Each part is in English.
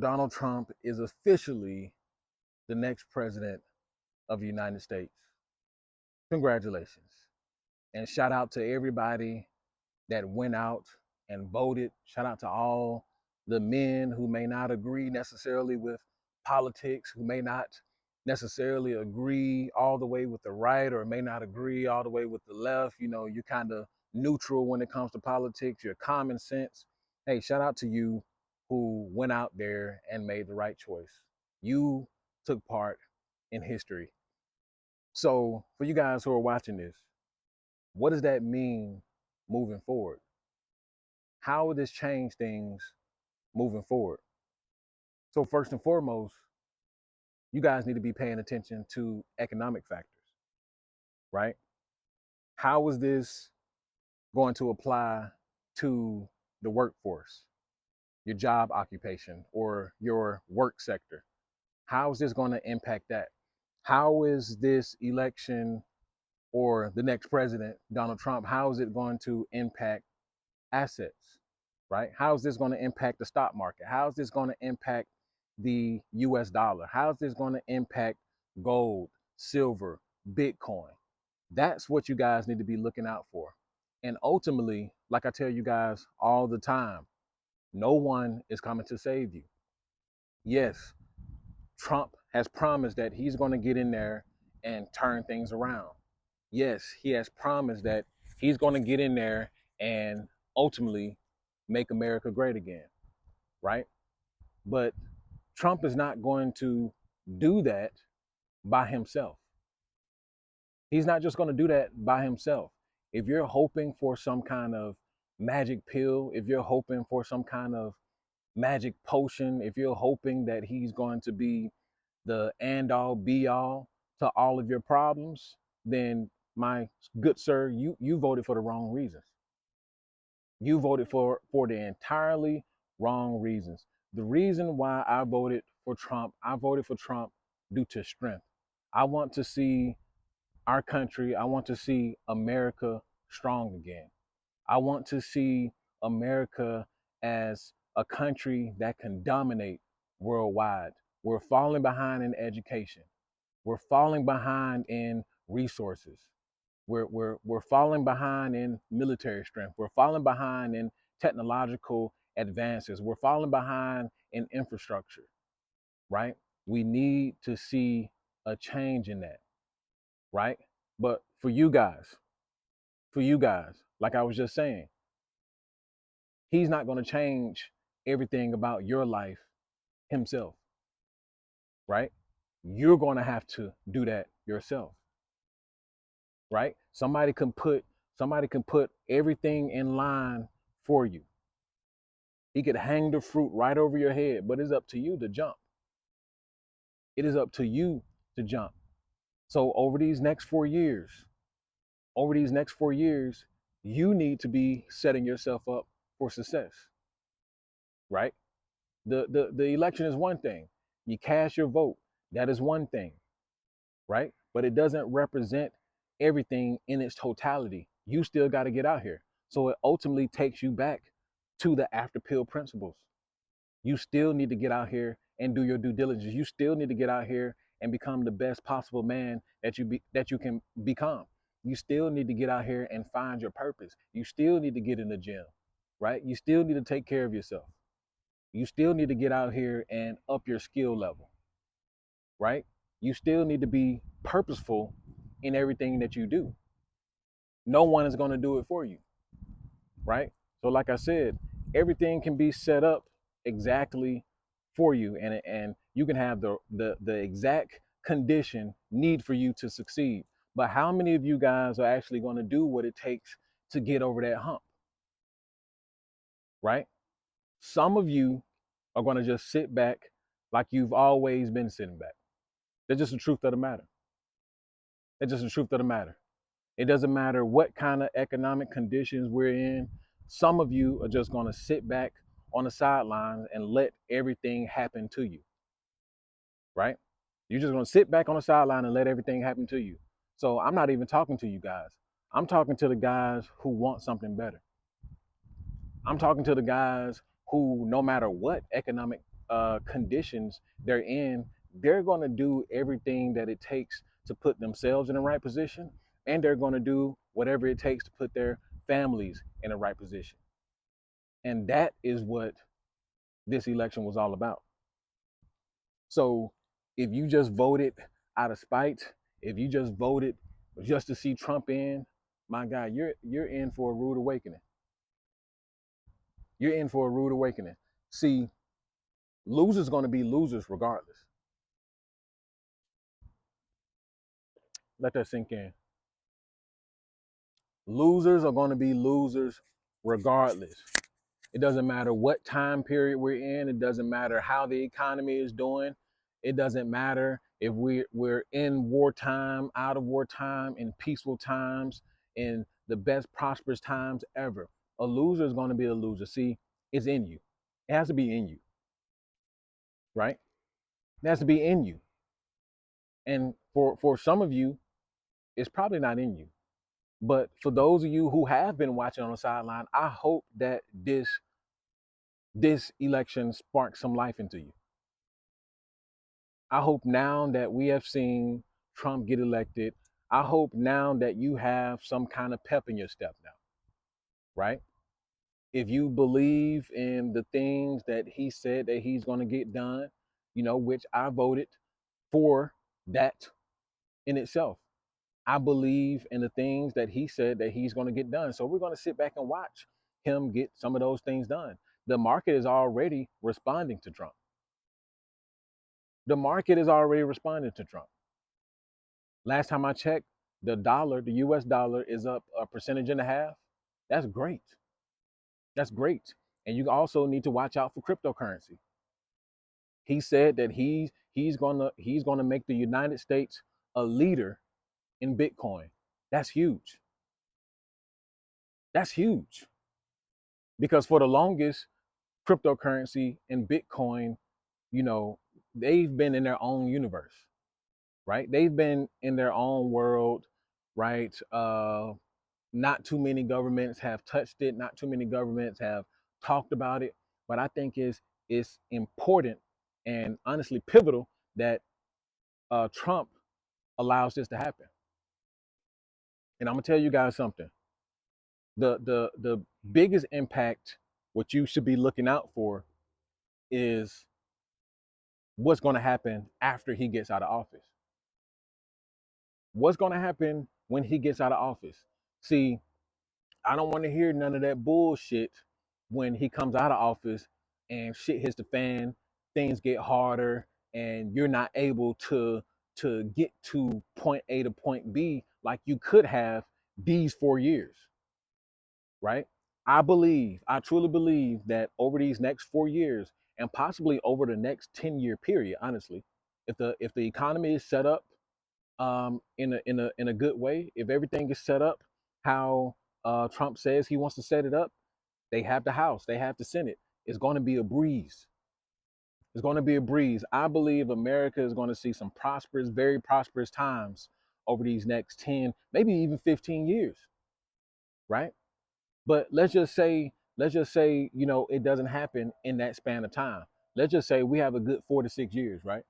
Donald Trump is officially the next president of the United States. Congratulations. And shout out to everybody that went out and voted. Shout out to all the men who may not agree necessarily with politics, who may not necessarily agree all the way with the right or may not agree all the way with the left. You know, you're kind of neutral when it comes to politics, you're common sense. Hey, shout out to you who went out there and made the right choice. You took part in history. So, for you guys who are watching this, what does that mean moving forward? How will this change things moving forward? So, first and foremost, you guys need to be paying attention to economic factors, right? How is this going to apply to the workforce, your job occupation, or your work sector? How is this going to impact that? How is this election or the next president, Donald Trump, how is it going to impact assets, right? How is this going to impact the stock market? How is this going to impact the US dollar? How is this going to impact gold, silver, Bitcoin? That's what you guys need to be looking out for. And ultimately, like I tell you guys all the time, no one is coming to save you. Yes, Trump has promised that he's going to get in there and turn things around. Yes, he has promised that he's going to get in there and ultimately make America great again, right? But Trump is not going to do that by himself. He's not just going to do that by himself. If you're hoping for some kind of magic pill, if you're hoping for some kind of magic potion, if you're hoping that he's going to be the end all be all to all of your problems, then my good sir, you voted for the wrong reasons. You voted for the entirely wrong reasons. The reason why I voted for Trump due to strength. I want to see our country, I want to see America strong again. I want to see America as a country that can dominate worldwide. We're falling behind in education. We're falling behind in resources. We're falling behind in military strength. We're falling behind in technological advances. We're falling behind in infrastructure, right? We need to see a change in that, right? But for you guys, like I was just saying, he's not going to change everything about your life himself, right? You're going to have to do that yourself, right? Somebody can put everything in line for you. He could hang the fruit right over your head, but it's up to you to jump. It is up to you to jump. So over these next 4 years, you need to be setting yourself up for success, right? The election is one thing. You cast your vote. That is one thing, right? But it doesn't represent everything in its totality. You still got to get out here. So it ultimately takes you back to the after pill principles. You still need to get out here and do your due diligence. You still need to get out here and become the best possible man that you can become. You still need to get out here and find your purpose. You still need to get in the gym, right? You still need to take care of yourself. You still need to get out here and up your skill level, right? You still need to be purposeful in everything that you do. No one is going to do it for you, right? So like I said, everything can be set up exactly for you, and you can have the exact condition need for you to succeed. But how many of you guys are actually going to do what it takes to get over that hump, right? Some of you are going to just sit back like you've always been sitting back. That's just the truth of the matter. That's just the truth of the matter. It doesn't matter what kind of economic conditions we're in. Some of you are just going to sit back on the sidelines and let everything happen to you, right? You're just going to sit back on the sideline and let everything happen to you. So I'm not even talking to you guys. I'm talking to the guys who want something better. I'm talking to the guys who, no matter what economic conditions they're in, they're going to do everything that it takes to put themselves in the right position, and they're going to do whatever it takes to put their families in the right position. And that is what this election was all about. So if you just voted out of spite, if you just voted just to see Trump in, my God, you're in for a rude awakening. You're in for a rude awakening. See, losers going to be losers regardless. Let that sink in. Losers are going to be losers regardless. It doesn't matter what time period we're in. It doesn't matter how the economy is doing. It doesn't matter if we're in wartime, out of wartime, in peaceful times, in the best prosperous times ever. A loser is going to be a loser. See, it's in you. It has to be in you, right? It has to be in you. And for some of you, it's probably not in you. But for those of you who have been watching on the sideline, I hope that this election sparks some life into you. I hope now that we have seen Trump get elected, I hope now that you have some kind of pep in your step now, right? If you believe in the things that he said that he's going to get done, which I voted for that in itself. I believe in the things that he said that he's going to get done. So we're going to sit back and watch him get some of those things done. The market is already responding to Trump. The market is already responding to Trump. Last time I checked, the dollar, the US dollar, is up 1.5%. That's great. That's great. And you also need to watch out for cryptocurrency. He said that he's gonna make the United States a leader in Bitcoin. That's huge. That's huge. Because for the longest, cryptocurrency and Bitcoin, they've been in their own universe, right? They've been in their own world, right? Not too many governments have touched it. Not too many governments have talked about it. But I think it's important and honestly pivotal that Trump allows this to happen. And I'm gonna tell you guys something. The biggest impact, what you should be looking out for, is what's going to happen after he gets out of office. What's going to happen when he gets out of office? See, I don't want to hear none of that bullshit when he comes out of office and shit hits the fan, things get harder, and you're not able to get to point A to point B like you could have these 4 years, right? I truly believe that over these next 4 years and possibly over the next 10-year period, honestly, if the economy is set up in a good way, if everything is set up how Trump says he wants to set it up, they have the House, they have the Senate. It's going to be a breeze. It's going to be a breeze. I believe America is going to see some prosperous, very prosperous times over these next 10, maybe even 15 years, right? But let's just say, it doesn't happen in that span of time. Let's just say we have a good 4 to 6 years, right?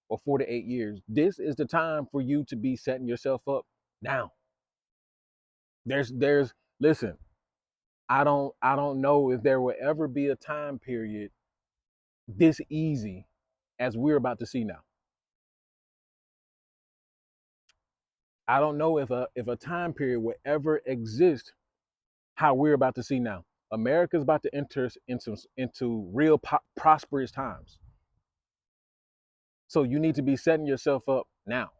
Or 4 to 8 years. This is the time for you to be setting yourself up now. There's listen, I don't know if there will ever be a time period this easy as we're about to see now. I don't know if a time period will ever exist how we're about to see now. America's about to enter into real prosperous times. So you need to be setting yourself up now.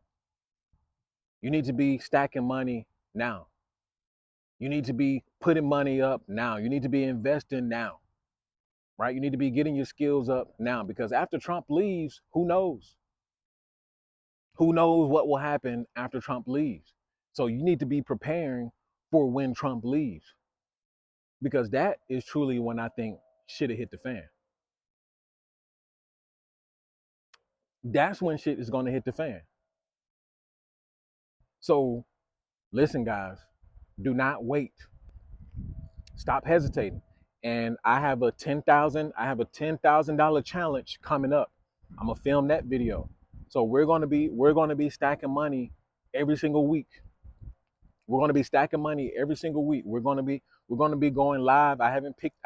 You need to be stacking money now. You need to be putting money up now. You need to be investing now, right? You need to be getting your skills up now, because after Trump leaves, who knows? Who knows what will happen after Trump leaves? So you need to be preparing for when Trump leaves, because that is truly when I think shit hit the fan. That's when shit is going to hit the fan. So listen, guys, do not wait. Stop hesitating. and I have a $10,000 challenge coming up. I'm gonna film that video. So we're gonna be stacking money every single week. We're gonna be stacking money every single week. We're gonna be going live. I haven't picked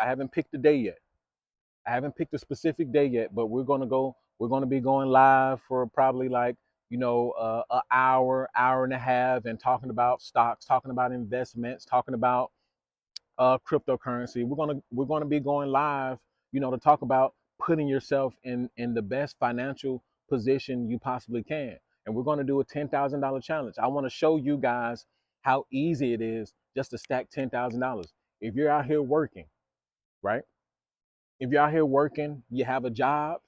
the day yet. I haven't picked a specific day yet, but we're gonna be going live for probably like, an hour and a half, and talking about stocks, talking about investments, talking about cryptocurrency. We're gonna be going live, to talk about putting yourself in the best financial position you possibly can. And we're gonna do a $10,000 challenge. I want to show you guys how easy it is just to stack $10,000. If you're out here working, right? If you're out here working, you have a job,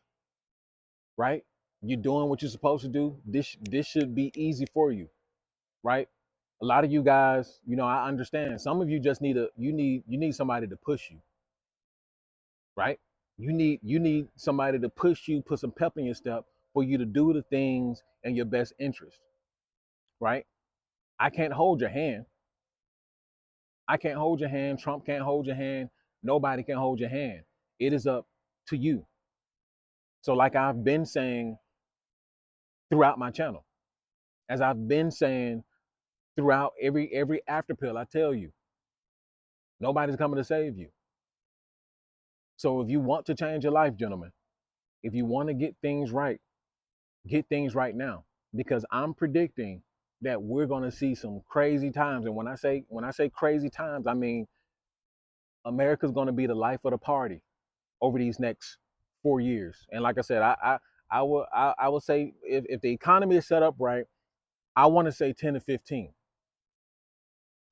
right? You're doing what you're supposed to do. This should be easy for you, right? A lot of you guys, I understand. Some of you just need somebody to push you, right? You need somebody to push you, put some pep in your step for you to do the things in your best interest, right? I can't hold your hand. I can't hold your hand. Trump can't hold your hand. Nobody can hold your hand. It is up to you. So, like I've been saying throughout my channel, as I've been saying throughout every after pill, I tell you, nobody's coming to save you. So if you want to change your life, gentlemen, if you want to get things right now, because I'm predicting that we're going to see some crazy times. And when I say crazy times, I mean America's going to be the life of the party over these next 4 years. And like I said, I will say, if the economy is set up right, I want to say 10 to 15.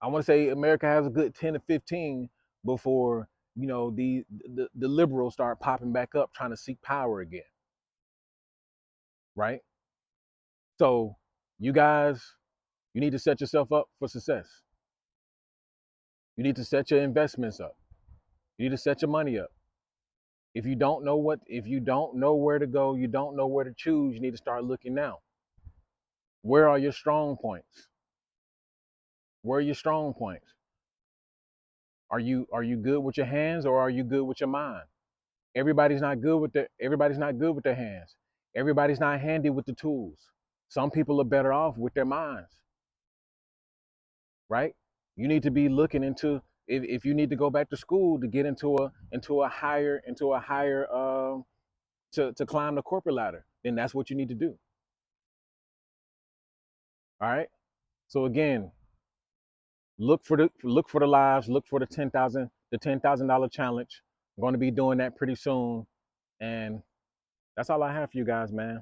I want to say America has a good 10 to 15 before, the liberals start popping back up trying to seek power again, right? So you guys, you need to set yourself up for success. You need to set your investments up. You need to set your money up. If you don't know where to go, you don't know where to choose, you need to start looking now. Where are your strong points? Where are your strong points? Are you good with your hands, or are you good with your mind? Everybody's not good with their hands. Everybody's not handy with the tools. Some people are better off with their minds, right? You need to be looking into, if you need to go back to school to get into a higher to climb the corporate ladder, then that's what you need to do. All right. So again, look for the lives, look for the $10,000 challenge. I'm going to be doing that pretty soon, and that's all I have for you guys, man.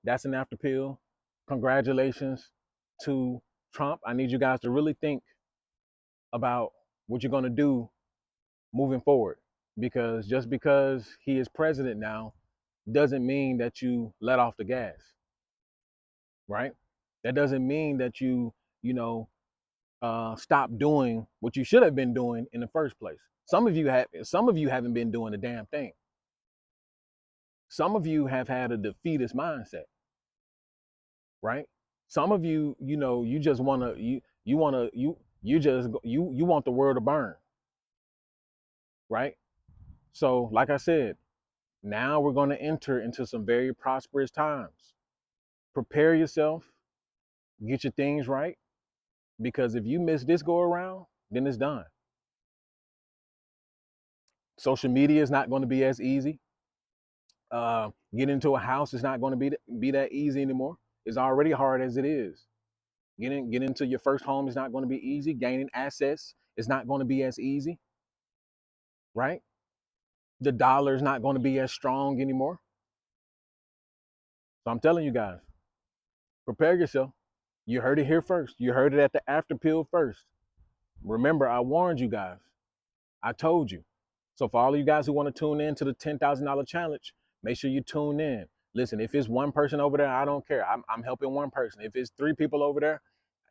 That's an after pill. Congratulations to Trump. I need you guys to really think about what you're going to do moving forward, because just because he is president now doesn't mean that you let off the gas, right? That doesn't mean that stop doing what you should have been doing in the first place. Some of you haven't been doing a damn thing. Some of you have had a defeatist mindset, right? Some of you, you just want to you want to you want the world to burn, right? So, like I said, now we're going to enter into some very prosperous times. Prepare yourself, get your things right, because if you miss this go around, then it's done. Social media is not going to be as easy. Getting into a house is not going to be that easy anymore. It's already hard as it is. Getting into your first home is not going to be easy. Gaining assets is not going to be as easy, right? The dollar is not going to be as strong anymore. So I'm telling you guys, prepare yourself. You heard it here first. You heard it at the after pill first. Remember, I warned you guys. I told you. So for all of you guys who want to tune in to the $10,000 challenge, make sure you tune in. Listen, if it's one person over there, I don't care. I'm helping one person. If it's three people over there,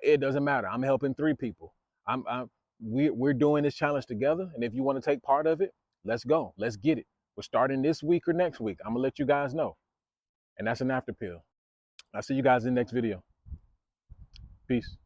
it doesn't matter. I'm helping three people. We're doing this challenge together. And if you want to take part of it, let's go. Let's get it. We're starting this week or next week. I'm gonna let you guys know. And that's an after pill. I'll see you guys in the next video. Peace.